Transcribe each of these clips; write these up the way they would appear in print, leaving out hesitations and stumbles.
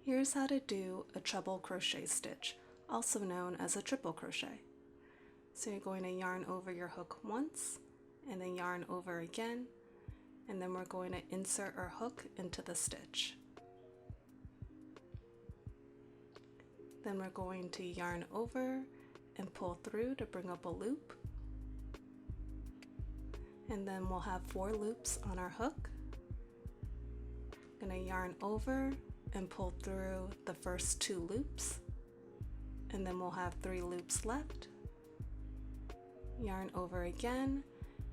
Here's how to do a treble crochet stitch, also known as a triple crochet. So you're going to yarn over your hook once, and then yarn over again, and then we're going to insert our hook into the stitch. Then we're going to yarn over and pull through to bring up a loop. And then we'll have 4 loops on our hook. I'm going to yarn over and pull through the first 2 loops, and then we'll have 3 loops left. Yarn over again,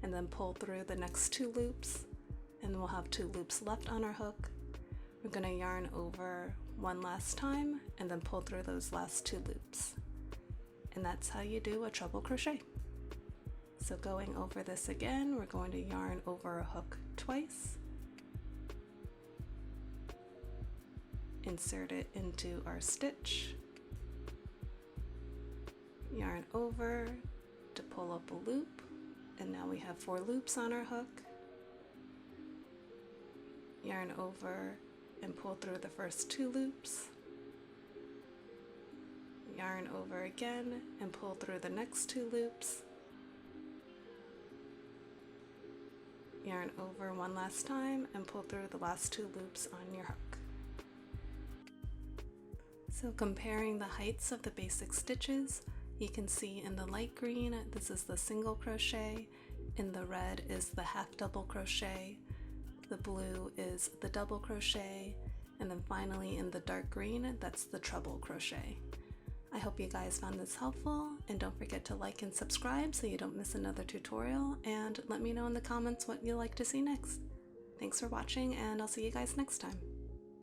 and then pull through the next 2 loops, and we'll have 2 loops left on our hook. We're going to yarn over one last time, and then pull through those last 2 loops. And that's how you do a treble crochet. So going over this again, we're going to yarn over a hook twice, insert it into our stitch, yarn over to pull up a loop, and now we have 4 loops on our hook. Yarn over and pull through the first 2 loops, yarn over again and pull through the next 2 loops, yarn over one last time and pull through the last 2 loops on your hook. So comparing the heights of the basic stitches, you can see in the light green, this is the single crochet, in the red is the half double crochet, the blue is the double crochet, and then finally in the dark green, that's the treble crochet. I hope you guys found this helpful, and don't forget to like and subscribe so you don't miss another tutorial, and let me know in the comments what you'd like to see next. Thanks for watching, and I'll see you guys next time.